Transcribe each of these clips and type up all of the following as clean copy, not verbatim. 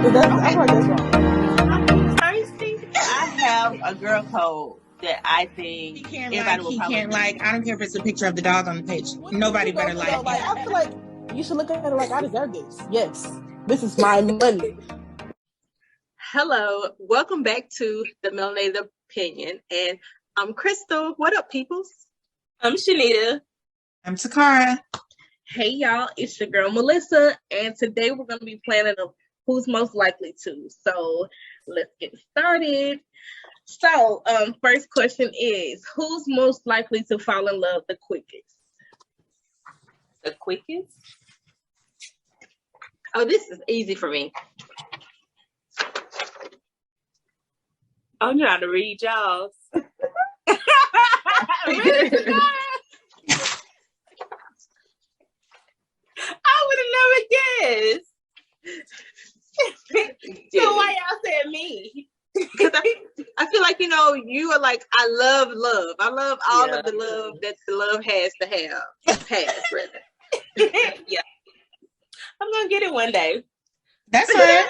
I feel like that's wrong. Thirsty? I have a girl code that I think everybody will probably like. I don't care if it's a picture of the dog on the page. Nobody better like it. Like, I feel like you should look at it like I deserve this. Yes, this is my money. Hello, welcome back to the Melanated Opinion, and I'm Crystal. What up, peoples? I'm Shanita. I'm Takara. Hey y'all, it's your girl Melissa, and today we're going to be planning a who's most likely to. So let's get started. So first question is, who's most likely to fall in love the quickest? The quickest? Oh, this is easy for me. I'm trying to read y'all's. Really? I would have never guessed. So why y'all said me? Because I feel like, you are like, I love love. I love all of the love that the love has to have. Has, rather. Yeah. I'm going to get it one day. That's right.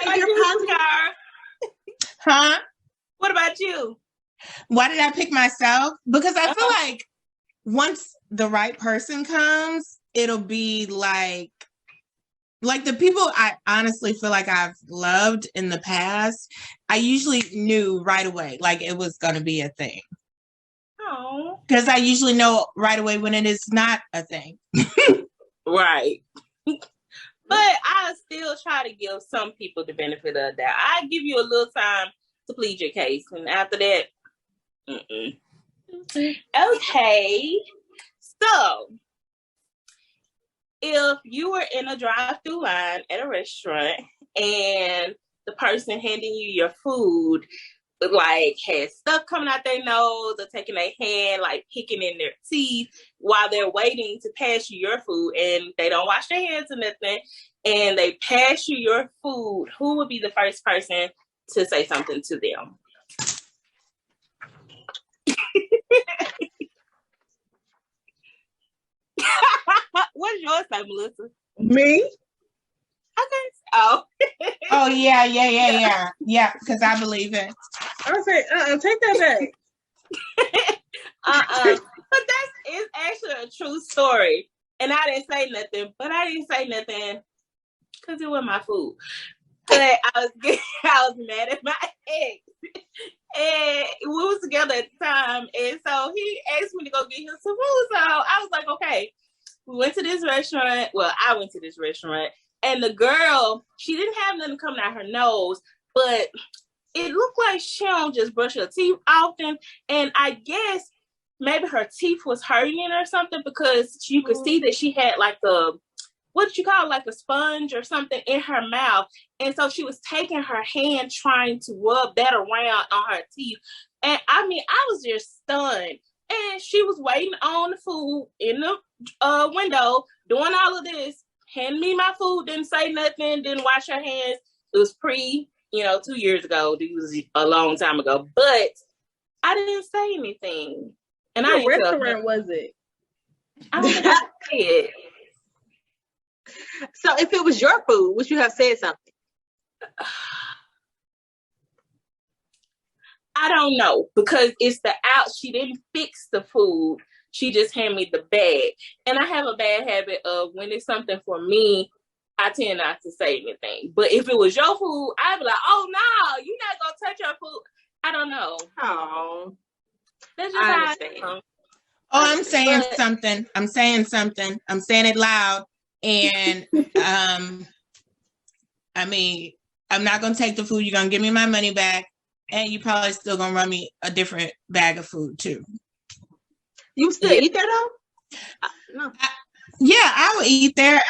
Huh? What about you? Why did I pick myself? Because I feel like once the right person comes, it'll be like the people I honestly feel like I've loved in the past, I usually knew right away, like it was going to be a thing. Oh. Because I usually know right away when it is not a thing. Right. But I still try to give some people the benefit of that. I give you a little time to plead your case, and after that, Okay. So, if you were in a drive-through line at a restaurant and the person handing you your food like has stuff coming out their nose or taking their hand, like picking in their teeth while they're waiting to pass you your food, and they don't wash their hands or nothing, and they pass you your food, who would be the first person to say something to them? What's yours say, Melissa? Me? Okay. Oh. Oh, yeah, because I believe it. I say, take that back. But is actually a true story. And I didn't say nothing, because it was my food. But I was mad at my ex. And we was together at the time. And so he asked me to go get him some food. So I was like, okay. We went to this restaurant. Well, I went to this restaurant. And the girl, she didn't have nothing coming out her nose. But it looked like she don't just brush her teeth often. And I guess maybe her teeth was hurting or something, because you could see that she had like what did you call it? Like a sponge or something in her mouth. And so she was taking her hand trying to rub that around on her teeth. And I was just stunned. And she was waiting on the food in the window, doing all of this, handing me my food, didn't say nothing, didn't wash her hands. It was 2 years ago. It was a long time ago. But I didn't say anything. And what restaurant was it? I don't think I said. So if it was your food, would you have said something? I don't know, because it's she didn't fix the food. She just handed me the bag. And I have a bad habit of when it's something for me, I tend not to say anything. But if it was your food, I'd be like, oh no, you're not going to touch your food. I don't know. Oh. That's just how I understand. Oh, I'm saying something. I'm saying it loud. And I'm not gonna take the food. You're gonna give me my money back, and you probably still gonna run me a different bag of food too. You still eat there though? No. Yeah, I would eat there.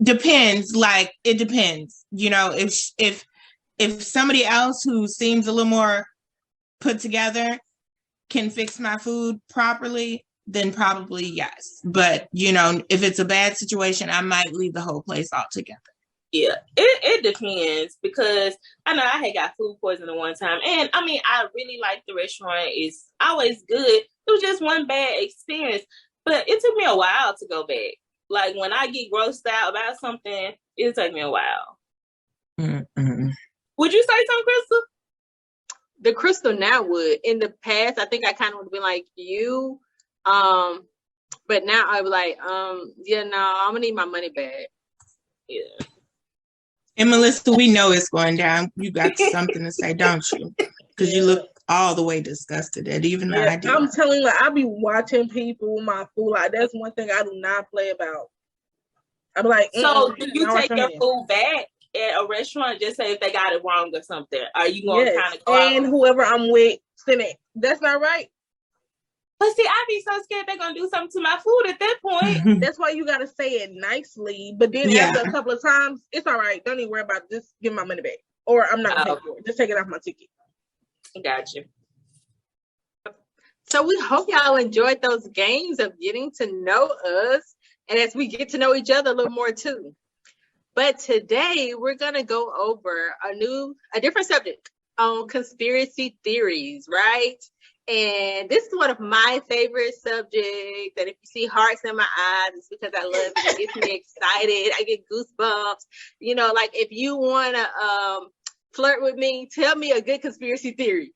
Depends. Like, it depends. If somebody else who seems a little more put together can fix my food properly, then probably yes. But, if it's a bad situation, I might leave the whole place altogether. Yeah, it depends, because I know I had got food poisoning one time. And I really like the restaurant. It's always good. It was just one bad experience. But it took me a while to go back. Like, when I get grossed out about something, it'll take me a while. Mm-mm. Would you say something, Crystal? The Crystal now would. In the past, I think I kind of would have been like you. But now I was like, yeah, no, I'm gonna need my money back. Yeah. And Melissa, we know it's going down. You got something to say, don't you? Because you look all the way disgusted at even the idea. I'm telling you, I be watching people with my food. Like, that's one thing I do not play about. I'm like, so do you take your food back at a restaurant just say if they got it wrong or something? Are you going to kind of go and out? whoever I'm with, send it. That's not right. But see, I be so scared they're gonna do something to my food at that point. That's why you gotta say it nicely. But then after a couple of times, it's all right. Don't even worry about it. Just give my money back, or I'm not gonna pay for it. Just take it off my ticket. Gotcha. So we hope y'all enjoyed those games of getting to know us, and as we get to know each other a little more too. But today we're gonna go over a different subject on conspiracy theories, right? And this is one of my favorite subjects. And if you see hearts in my eyes, it's because I love it. It gets me excited. I get goosebumps. You know, like if you want to flirt with me, tell me a good conspiracy theory.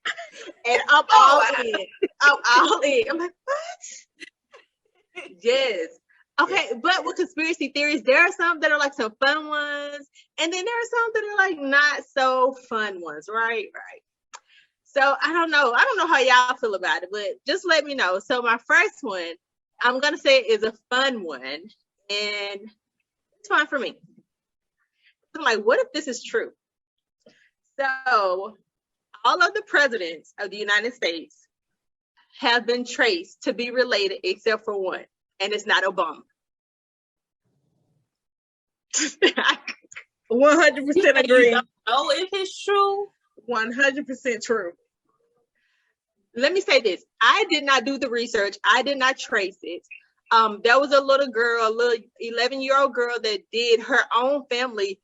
And I'm all in. I'm all in. I'm like, what? Yes. Okay, but with conspiracy theories, there are some that are like some fun ones. And then there are some that are like not so fun ones, right? Right. So I don't know how y'all feel about it, but just let me know. So my first one, I'm going to say is a fun one, and it's fun for me. I'm like, what if this is true? So all of the presidents of the United States have been traced to be related except for one, and it's not Obama. 100% agree. Oh, if it's true. 100% true. Let me say this. I did not do the research. I did not trace it. There was a little 11-year-old girl that did her own family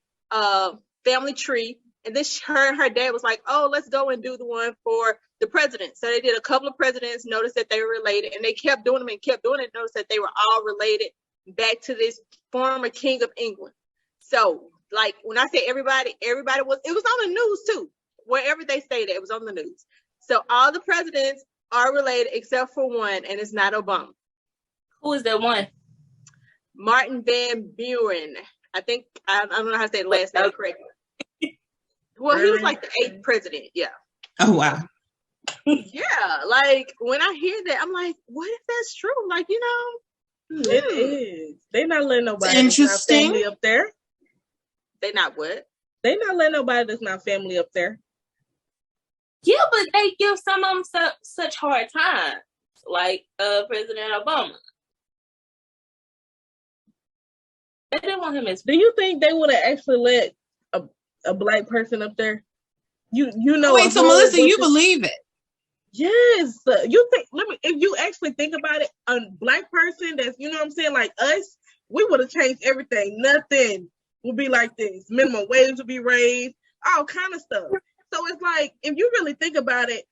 tree. And then her and her dad was like, oh, let's go and do the one for the president. So they did a couple of presidents, noticed that they were related, and they kept doing them and kept doing it, noticed that they were all related back to this former king of England. So like when I say everybody it was on the news too. Wherever they stayed, it was on the news. So all the presidents are related except for one, and it's not Obama. Who is that one? Martin Van Buren. I think I don't know how to say the last name correctly. Well, he was like the 8th president. Yeah. Oh wow. Yeah. Like when I hear that, I'm like, what if that's true? Like, you know, it is. They're not letting nobody Interesting. that's not family up there. They not what? They're not letting nobody that's not family up there. Yeah, but they give some of them such hard times, like President Obama. They didn't want him as. Do you think they would have actually let a black person up there? You know. Wait, so Melissa, you believe it? Yes. You think? If you actually think about it, a black person that's, you know what I'm saying, like us, we would have changed everything. Nothing would be like this. Minimum wage would be raised, all kind of stuff. So it's like, if you really think about it.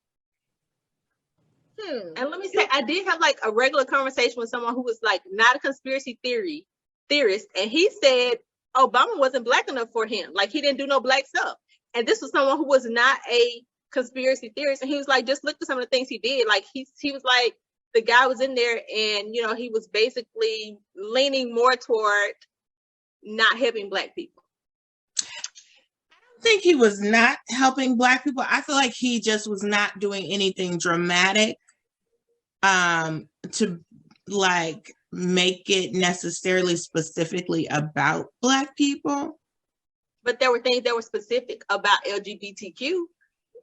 And let me say, I did have like a regular conversation with someone who was like not a conspiracy theorist, and he said Obama wasn't black enough for him. Like he didn't do no black stuff. And this was someone who was not a conspiracy theorist, and he was like, just look at some of the things he did. Like he was like, the guy was in there, and you know, he was basically leaning more toward not helping black people. I think he was not helping black people. I feel like he just was not doing anything dramatic to like make it necessarily specifically about black people. But there were things that were specific about LGBTQ.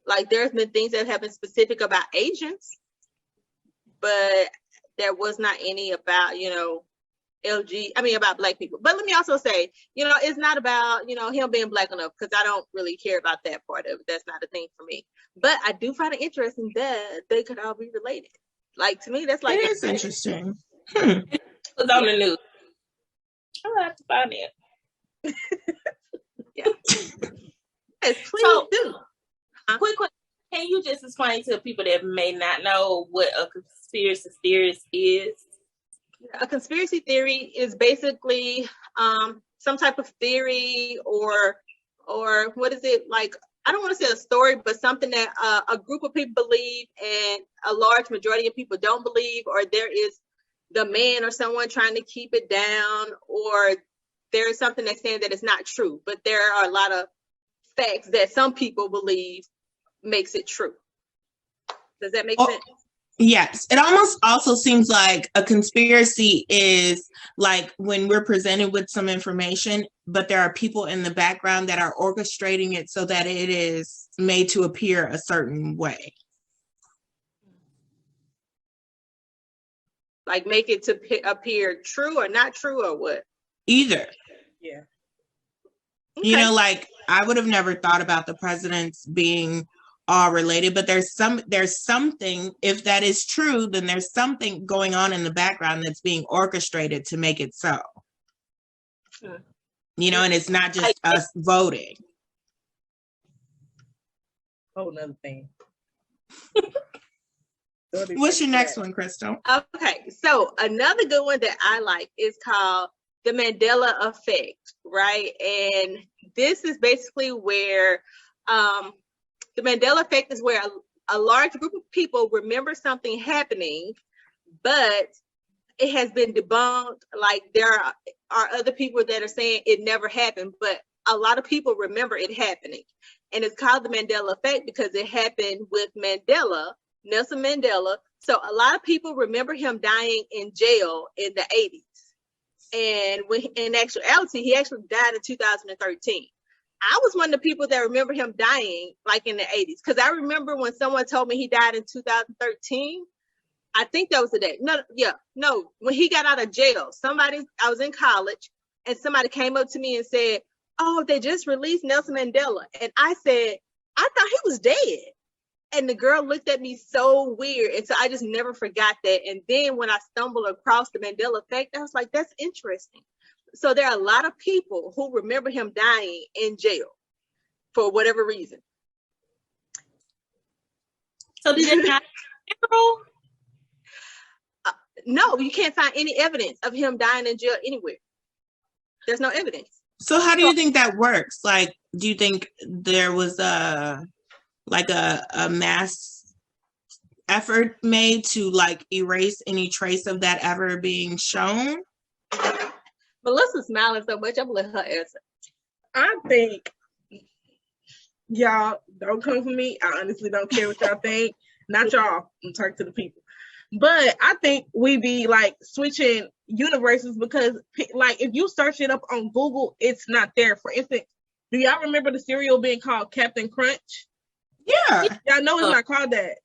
Like there's been things that have been specific about Asians, but there was not any about, you know, about black people. But let me also say, you know, it's not about, you know, him being black enough, because I don't really care about that part of it. That's not a thing for me. But I do find it interesting that they could all be related. Like to me, that's like it is interesting. It was on the news. I'll have to find it. Yeah. Yes, please do. Quick question. Can you just explain to people that may not know what a conspiracy theorist is? A conspiracy theory is basically some type of theory or what is it, like I don't want to say a story, but something that a group of people believe and a large majority of people don't believe, or there is the man or someone trying to keep it down, or there is something that's saying that it's not true, but there are a lot of facts that some people believe makes it true. Does that make sense? Yes. It almost also seems like a conspiracy is like when we're presented with some information, but there are people in the background that are orchestrating it so that it is made to appear a certain way. Like make it to appear true or not true or what? Either. Yeah. Okay. You know, like I would have never thought about the presidents being all related, but there's something, if that is true, then there's something going on in the background that's being orchestrated to make it so. You know, and it's not just us voting. Whole another thing. What's your next one, Crystal? Okay, so another good one that I like is called the Mandela Effect, right? And this is basically where the Mandela Effect is where a large group of people remember something happening, but it has been debunked. Like there are other people that are saying it never happened, but a lot of people remember it happening. And it's called the Mandela Effect because it happened with Mandela, Nelson Mandela. So a lot of people remember him dying in jail in the 80s. And when, in actuality, he actually died in 2013. I was one of the people that remember him dying like in the 80s. Because I remember when someone told me he died in 2013, I think that was the day. No, when he got out of jail, I was in college and somebody came up to me and said, oh, they just released Nelson Mandela. And I said, I thought he was dead. And the girl looked at me so weird. And so I just never forgot that. And then when I stumbled across the Mandela Effect, I was like, that's interesting. So there are a lot of people who remember him dying in jail for whatever reason. So did it not no, you can't find any evidence of him dying in jail anywhere. There's no evidence. So how do you think that works? Like, do you think there was a mass effort made to like erase any trace of that ever being shown? Melissa's smiling so much, I'm gonna let her answer. I think y'all don't come for me. I honestly don't care what y'all think. Not y'all. I'm talking to the people. But I think we be like switching universes because like if you search it up on Google, it's not there. For instance, do y'all remember the cereal being called Captain Crunch? Yeah. Y'all know it's not called that.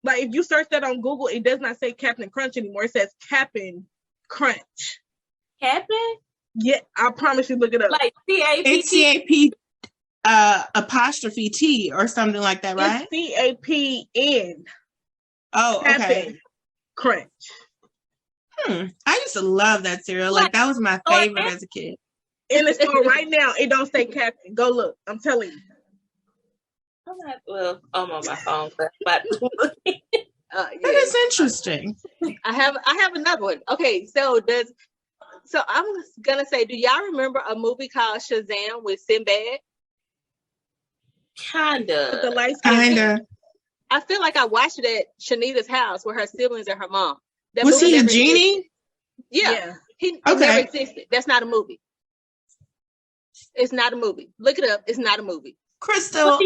Like if you search that on Google, it does not say Captain Crunch anymore. It says Cap'n Crunch. Cap'n? Yeah, I promise you, look it up. Like C-A-P-T? It's C-A-P apostrophe T or something like that, right? It's C-A-P-N. Oh, okay. Cap'n Crunch. I used to love that cereal. Like that was my favorite as a kid. In the store right now, it don't say Captain. Go look. I'm telling you. I'm on my phone, but Yeah. That is interesting. I have another one. Okay, so I'm gonna say, do y'all remember a movie called Shazam with Sinbad? Kinda. The light Kinda. I feel like I watched it at Shanita's house with her siblings and her mom. That Was movie he a never genie? existed. Yeah. He Okay. never existed. That's not a movie. It's not a movie. Look it up. It's not a movie. Crystal. Look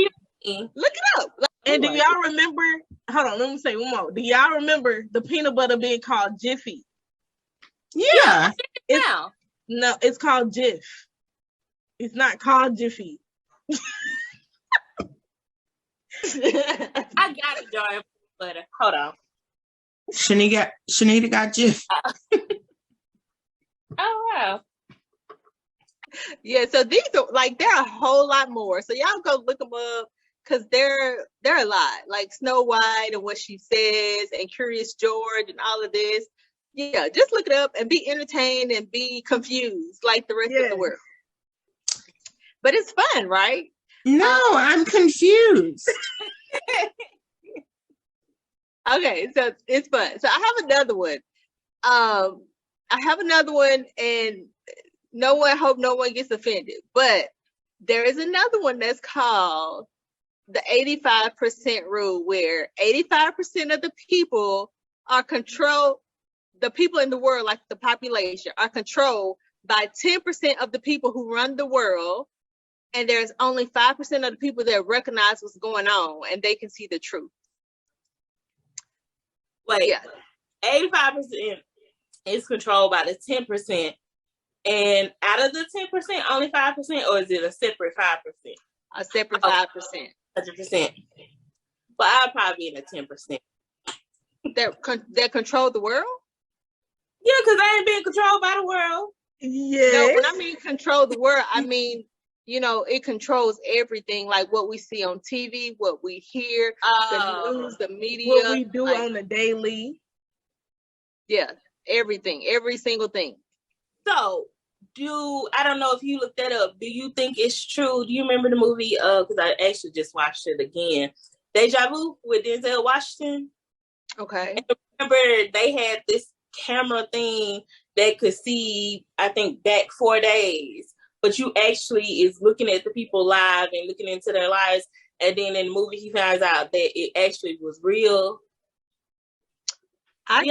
it up. And do y'all remember? Hold on, let me say one more. Do y'all remember the peanut butter being called Jiffy? Yeah. No, it's called Jif. It's not called Jiffy. I got it, jar of butter. Hold on. Shanita got Jif. Oh wow. Yeah, so these are like there are a whole lot more. So y'all go look them up because they're a lot. Like Snow White and what she says and Curious George and all of this. Yeah, just look it up and be entertained and be confused like the rest of the world. But it's fun, right? No, I'm confused. Okay, so it's fun. So I have another one. And hope no one gets offended. But there is another one that's called the 85% rule, where 85% of the people are controlled, the people in the world, like the population, are controlled by 10% of the people who run the world, and there's only 5% of the people that recognize what's going on and they can see the truth. Wait, Yeah. 85% is controlled by the 10%, and out of the 10%, only 5%, or is it a separate 5%? A separate 5%. 100%. But I'll probably be in the 10%. That control the world? Yeah, because I ain't being controlled by the world. Yes. No, when I mean control the world, I mean, you know, it controls everything, like what we see on TV, what we hear, the news, the media. What we do like, on the daily. Yeah, everything, every single thing. So, I don't know if you looked that up. Do you think it's true? Do you remember the movie? Because I actually just watched it again. Deja Vu with Denzel Washington. Okay. And remember, they had this camera thing that could see, I think, back 4 days. But you actually is looking at the people live and looking into their lives. And then in the movie, he finds out that it actually was real. I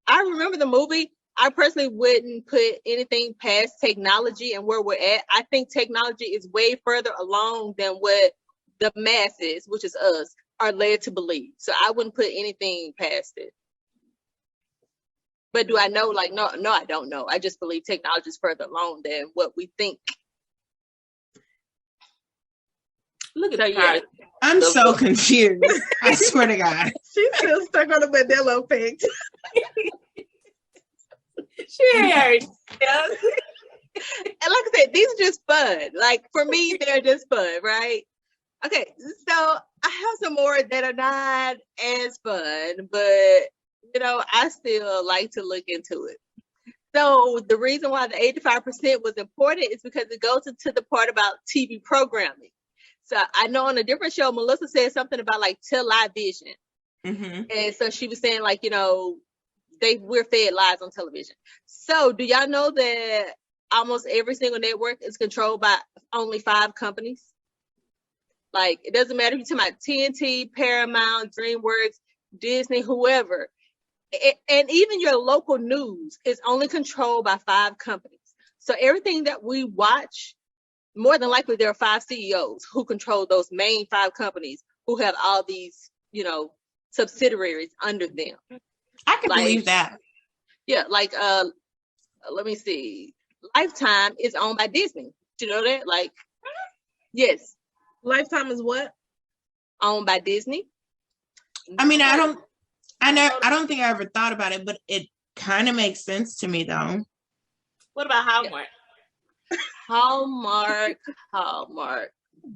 remember the movie. I personally wouldn't put anything past technology and where we're at. I think technology is way further along than what the masses, which is us, are led to believe. So I wouldn't put anything past it. But do I know? Like, no, I don't know. I just believe technology is further along than what we think. Look at So, yeah. I'm so confused. I swear to God. She's still stuck on the Mandela Effect. She heard. And like I said, these are just fun. Like, for me, they're just fun, right? Okay, so I have some more that are not as fun, but, you know, I still like to look into it. So the reason why the 85% was important is because it goes into the part about TV programming. So I know on a different show, Melissa said something about like television. Mm-hmm. And so she was saying, like, you know, we're fed lies on television. So do y'all know that almost every single network is controlled by only 5 companies? Like, it doesn't matter if you're talking about TNT, Paramount, DreamWorks, Disney, whoever. And even your local news is only controlled by 5 companies. So everything that we watch, more than likely there are 5 CEOs who control those main 5 companies who have all these, you know, subsidiaries under them. I can believe that. Yeah, like let me see. Lifetime is owned by Disney. Do you know that? Like, yes. Lifetime is what? Owned by Disney. I mean, I don't think I ever thought about it, but it kind of makes sense to me though. What about Hallmark? Hallmark.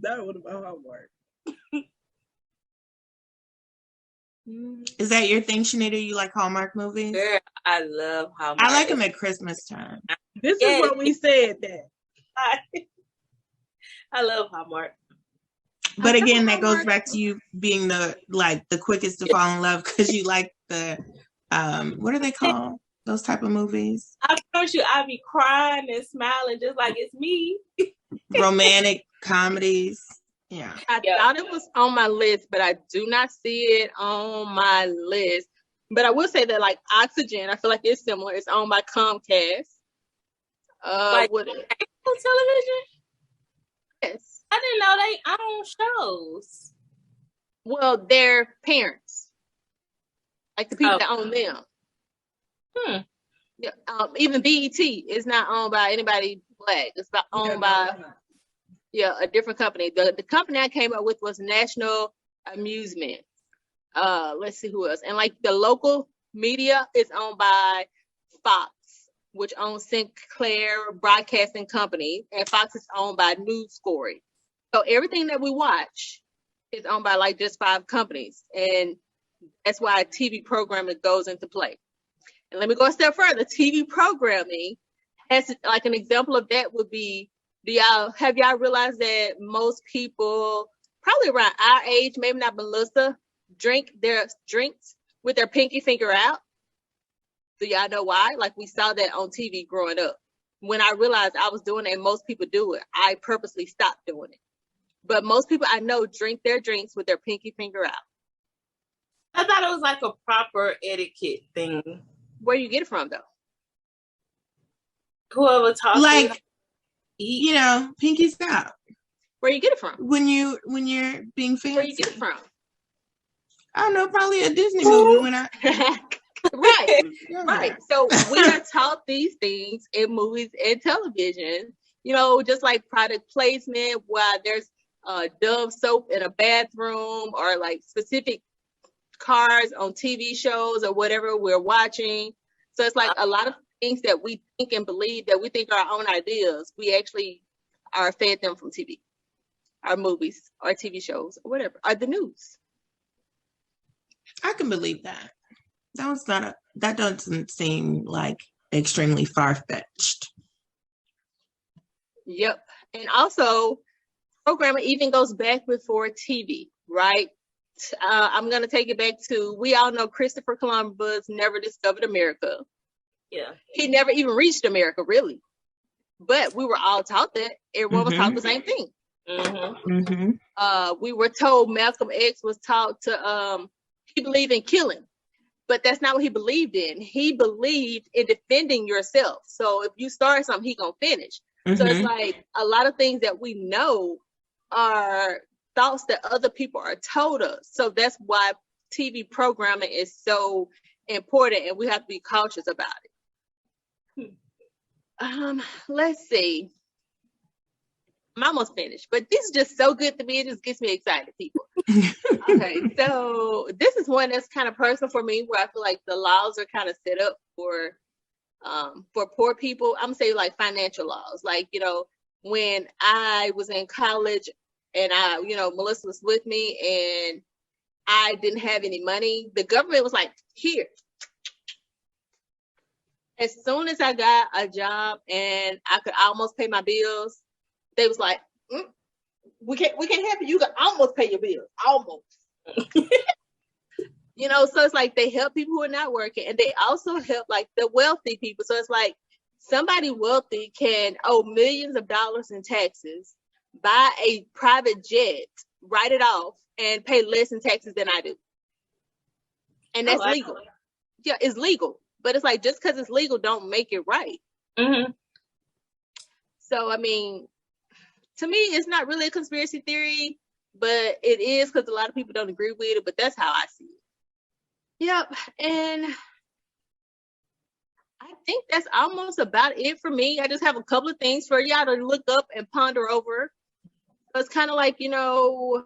That would about Hallmark. Is that your thing, Shanita? You like Hallmark movies? Girl, I love Hallmark. I like them at Christmas time. This is what we said that. I love Hallmark. But again, that goes back to you being the quickest to fall in love because you like the what are they called? Those type of movies. I promise you, I'd be crying and smiling just like it's me. Romantic comedies. Yeah. I thought it was on my list, but I do not see it on my list. But I will say that, like, Oxygen, I feel like it's similar. It's owned by Comcast. Like what television? Yes. I didn't know they own shows. Well, their parents, like the people that own them. Yeah. Even BET is not owned by anybody black. It's owned by a different company. The company I came up with was National Amusement. Let's see who else. And like the local media is owned by Fox, which owns Sinclair Broadcasting Company, and Fox is owned by News Story. So everything that we watch is owned by like just 5 companies, and that's why TV programming goes into play. And let me go a step further. TV programming has, like, an example of that would be, have y'all realized that most people, probably around our age, maybe not Melissa, drink their drinks with their pinky finger out? Do y'all know why? Like, we saw that on TV growing up. When I realized I was doing it and most people do it, I purposely stopped doing it. But most people I know drink their drinks with their pinky finger out. I thought it was like a proper etiquette thing. Where you get it from, though? Whoever taught Like, you know, pinkies out. Where you get it from? When you're being fancy. Where you get it from? I don't know, probably a Disney movie when I Right, right. So we are taught these things in movies and television, you know, just like product placement, while there's Dove soap in a bathroom, or like specific cars on TV shows or whatever we're watching. So it's like a lot of things that we think and believe that we think are our own ideas, we actually are fed them from TV, our movies, our TV shows, or whatever, or the news. I can believe that. That doesn't seem like extremely far-fetched. Yep. And also, programming even goes back before TV, right? I'm going to take it back to, we all know Christopher Columbus never discovered America. Yeah. He never even reached America, really. But we were all taught that. Everyone was taught the same thing. We were told Malcolm X was taught to, he believed in killing. But that's not what he believed in. He believed in defending yourself. So if you start something, he gonna finish. So it's like a lot of things that we know are thoughts that other people are told us. So that's why TV programming is so important, and we have to be cautious about it. Let's see. I'm almost finished, but this is just so good to me. It just gets me excited, people. Okay, so this is one that's kind of personal for me, where I feel like the laws are kind of set up for poor people. I'm gonna say like financial laws. Like, you know, when I was in college and Melissa was with me and I didn't have any money, the government was like, here. As soon as I got a job and I could almost pay my bills, they was like, we can't help you. You can almost pay your bills. Almost. You know, so it's like they help people who are not working, and they also help like the wealthy people. So it's like somebody wealthy can owe millions of dollars in taxes, buy a private jet, write it off, and pay less in taxes than I do. And that's legal. Yeah, it's legal. But it's like, just because it's legal don't make it right. So, I mean, to me, it's not really a conspiracy theory, but it is, because a lot of people don't agree with it, but that's how I see it. Yep. And I think that's almost about it for me. I just have a couple of things for y'all to look up and ponder over. It's kind of like, you know,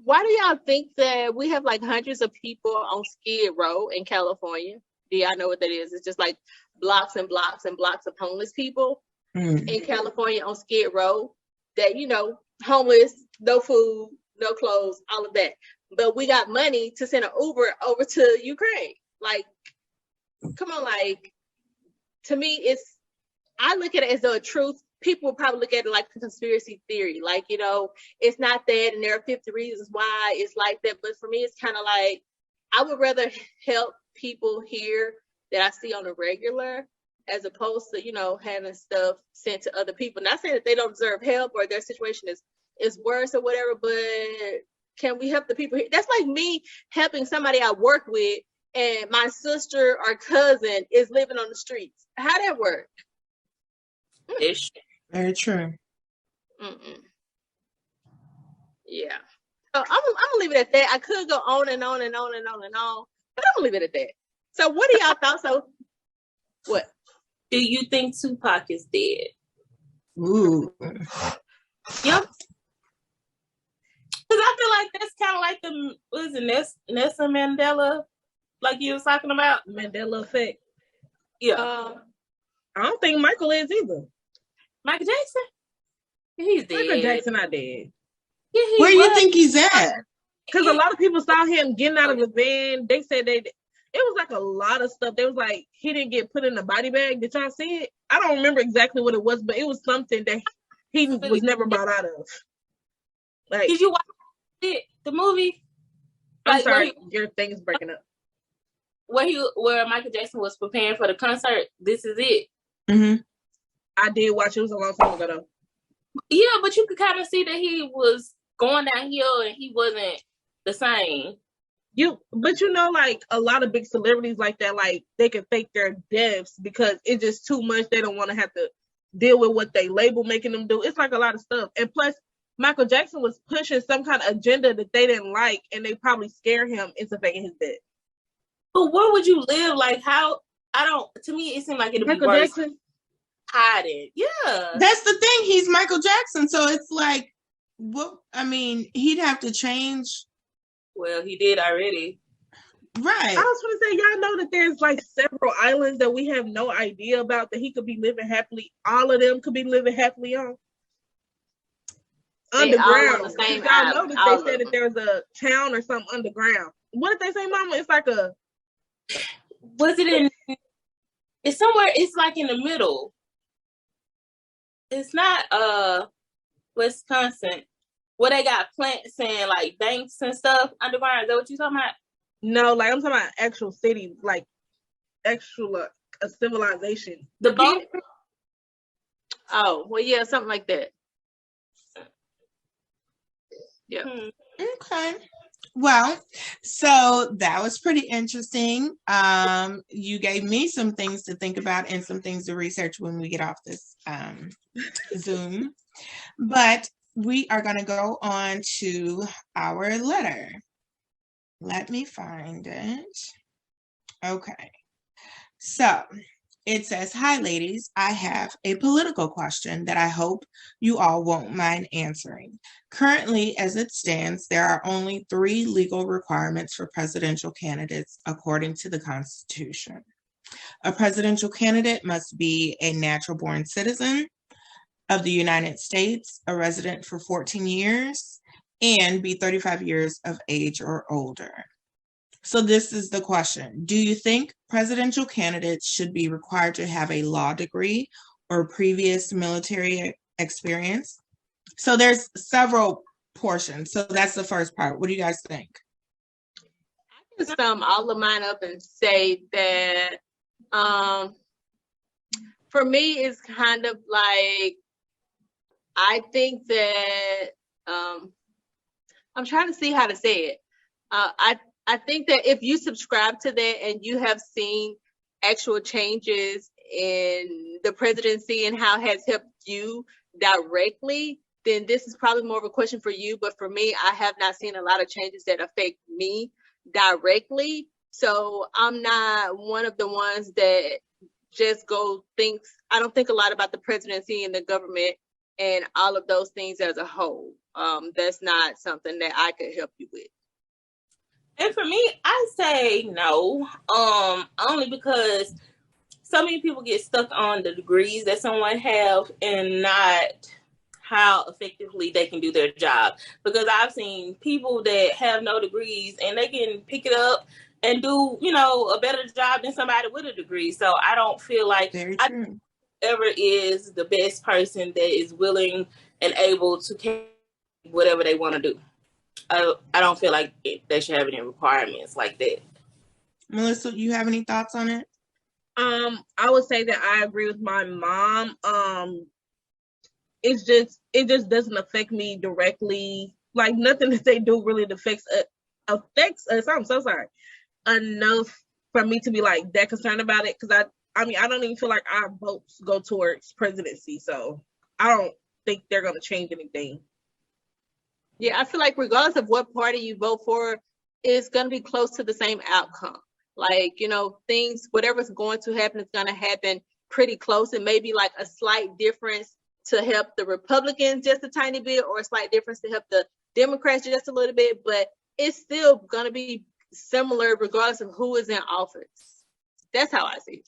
why do y'all think that we have like hundreds of people on Skid Row in California? Do y'all know what that is? It's just like blocks and blocks and blocks of homeless people in California on Skid Row. That, you know, homeless, no food, no clothes, all of that. But we got money to send an Uber over to Ukraine. Like, come on, like, to me, I look at it as though a truth. People would probably look at it like a conspiracy theory. Like, you know, it's not that, and there are 50 reasons why it's like that. But for me, it's kind of like, I would rather help people here that I see on a regular, as opposed to, you know, having stuff sent to other people. Not saying that they don't deserve help or their situation is worse or whatever, but can we help the people here? That's like me helping somebody I work with and my sister or cousin is living on the streets. How that work? It's very true. Yeah. So I'm gonna leave it at that. I could go on and on and on and on and on, but I'm gonna leave it at that. So what do y'all thought? So what? Do you think Tupac is dead? Ooh. Yep. Because I feel like that's kind of like Nelson Mandela, like you was talking about? Mandela Effect. Yeah. I don't think Michael is either. Michael Jackson? He's dead. Michael Jackson not dead. Yeah, where you think he's at? Because a lot of people saw him getting out of the van. They said it was like a lot of stuff. They was like, he didn't get put in a body bag. Did y'all see it? I don't remember exactly what it was, but it was something that he was never brought out of. Like, did you watch it, the movie? I'm sorry, your thing is breaking up. Where Michael Jackson was preparing for the concert. This is it. I did watch it. It was a long time ago though. Yeah, but you could kind of see that he was going downhill and he wasn't the same. But like a lot of big celebrities like that, like they can fake their deaths because it's just too much. They don't want to have to deal with what they label making them do. It's like a lot of stuff. And plus, Michael Jackson was pushing some kind of agenda that they didn't like, and they probably scared him into faking his death. But where would you live? Like, how? To me, it seemed like it'd be worse. Jackson? Hiding. Yeah. That's the thing. He's Michael Jackson. So it's like, he'd have to change. Well, he did already. Right. I was going to say, y'all know that there's like several islands that we have no idea about that he could be living happily. All of them could be living happily on. Underground. The same y'all know that they said that there's a town or something underground. What did they say, Mama? It's like a... Was it in... It's somewhere... It's like in the middle. It's not Wisconsin. Where they got plants and like banks and stuff underground. Is that what you talking about? No, like I'm talking about actual city, like actual a civilization. The boat? Oh, well, yeah, something like that. Yeah. Okay. Well, so that was pretty interesting. You gave me some things to think about and some things to research when we get off this Zoom. But we are going to go on to our letter. Let me find it. Okay. So it says, "Hi, ladies. I have a political question that I hope you all won't mind answering. Currently, as it stands, there are only 3 legal requirements for presidential candidates according to the Constitution. A presidential candidate must be a natural-born citizen of the United States, a resident for 14 years, and be 35 years of age or older." So this is the question. Do you think presidential candidates should be required to have a law degree or previous military experience? So there's several portions. So that's the first part. What do you guys think? I can sum all of mine up and say that for me, it's kind of like, I think that I'm trying to see how to say it. I think that if you subscribe to that and you have seen actual changes in the presidency and how it has helped you directly, then this is probably more of a question for you. But for me, I have not seen a lot of changes that affect me directly. So I'm not one of the ones that just I don't think a lot about the presidency and the government and all of those things as a whole. That's not something that I could help you with. And for me, I say no. Only because so many people get stuck on the degrees that someone have and not how effectively they can do their job. Because I've seen people that have no degrees and they can pick it up and do, a better job than somebody with a degree. So I don't feel like ever is the best person that is willing and able to carry whatever they want to do. I don't feel like they should have any requirements like that. Melissa, you have any thoughts on it? I would say that I agree with my mom. It just doesn't affect me directly. Like nothing that they do really affects us. I'm so sorry. Enough for me to be like that concerned about it, because I don't even feel like our votes go towards presidency, so I don't think they're gonna change anything. Yeah, I feel like regardless of what party you vote for, it's going to be close to the same outcome. Like, things, whatever's going to happen is going to happen pretty close. It may be like a slight difference to help the Republicans just a tiny bit, or a slight difference to help the Democrats just a little bit, but it's still going to be similar regardless of who is in office. That's how I see it.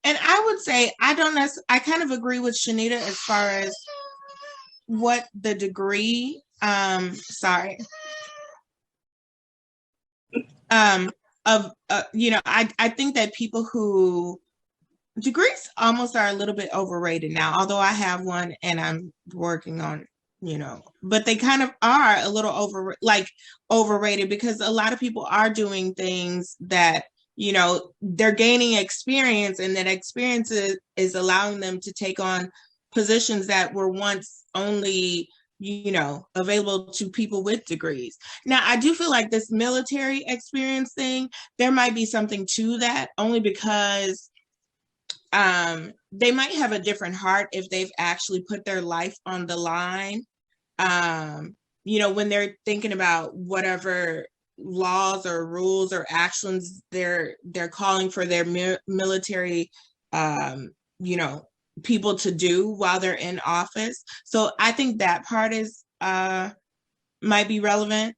And I would say I kind of agree with Shanita as far as what the degree, I think that people who degrees almost are a little bit overrated now, although I have one and I'm working on, but they kind of are a little overrated because a lot of people are doing things that, they're gaining experience, and that experience is allowing them to take on positions that were once only, available to people with degrees. Now, I do feel like this military experience thing, there might be something to that, only because they might have a different heart if they've actually put their life on the line. When they're thinking about whatever laws or rules or actions they're calling for their military, people to do while they're in office. So I think that part is might be relevant.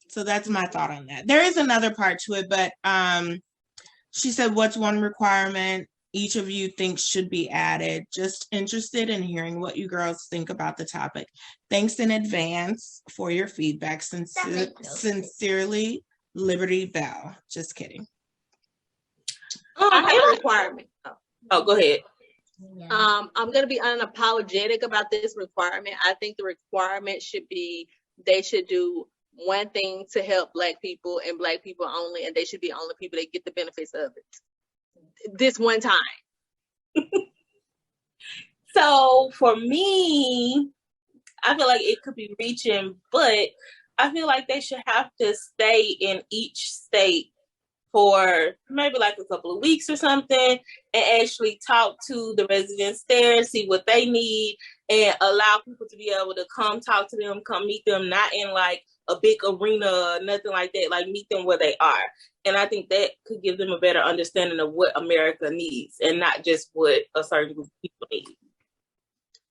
So that's my thought on that. There is another part to it, but she said, what's one requirement each of you thinks should be added? Just interested in hearing what you girls think about the topic. Thanks in advance for your feedback. Sincerely, Liberty Bell. Just kidding. I have a requirement. Oh, go ahead. I'm going to be unapologetic about this requirement. I think the requirement should be they should do one thing to help Black people and Black people only, and they should be the only people that get the benefits of it this one time. So for me, I feel like it could be reaching, but I feel like they should have to stay in each state for maybe like a couple of weeks or something, and actually talk to the residents there, see what they need, and allow people to be able to come talk to them, come meet them, not in like a big arena, nothing like that, like meet them where they are. And I think that could give them a better understanding of what America needs and not just what a certain group of people need.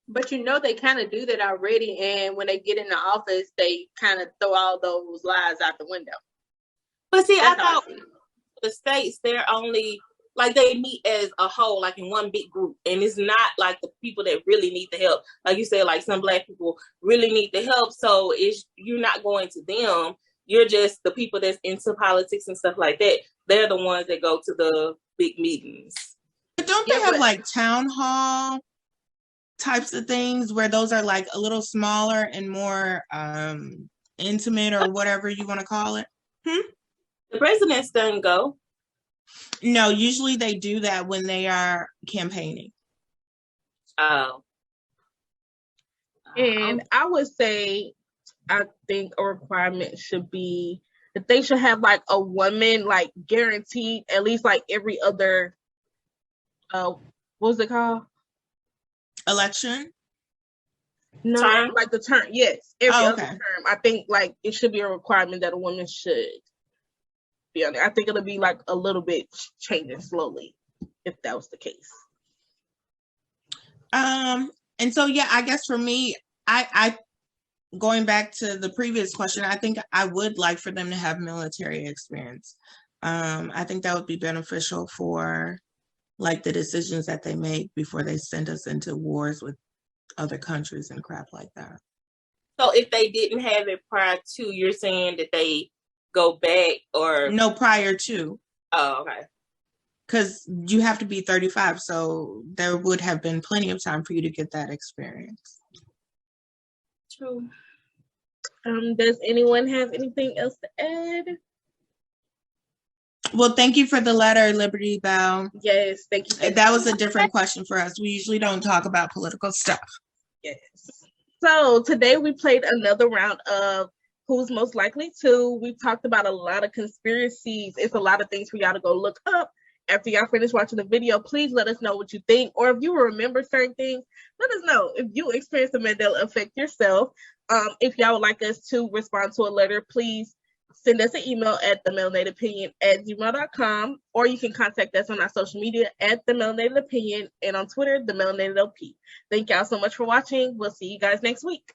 But they kind of do that already, and when they get in the office, they kind of throw all those lies out the window. But see, I thought the states, they're only like they meet as a whole, like in one big group, and it's not like the people that really need the help. Like you said, like some Black people really need the help, so you're not going to them. You're just the people that's into politics and stuff like that. They're the ones that go to the big meetings. But don't they have like town hall types of things where those are like a little smaller and more intimate or whatever you want to call it? The presidents doesn't go. No, usually they do that when they are campaigning. Oh. And I would say, I think a requirement should be that they should have like a woman like guaranteed at least like every other, what's it called? Election? No, term? like the term. Yes, every other okay. term. I think like it should be a requirement that a woman should be on there. I think it'll be like a little bit changing slowly if that was the case. And so yeah, I guess for me, I going back to the previous question, I think I would like for them to have military experience. I think that would be beneficial for like the decisions that they make before they send us into wars with other countries and crap like that. So if they didn't have it prior to, you're saying that they go back or? No, prior to. Oh, okay. Because you have to be 35, so there would have been plenty of time for you to get that experience. True. Does anyone have anything else to add? Well, thank you for the letter, Liberty Bell. Yes, thank you. That was a different question for us. We usually don't talk about political stuff. Yes. So today we played another round of Who's Most Likely To. We've talked about a lot of conspiracies. It's a lot of things for y'all to go look up. After y'all finish watching the video, please let us know what you think, or if you remember certain things, let us know. If you experienced the Mandela Effect yourself, if y'all would like us to respond to a letter, please send us an email at themelanateopinion@gmail.com, or you can contact us on our social media at themelanateopinion and on Twitter, themelanatedop. Thank y'all so much for watching. We'll see you guys next week.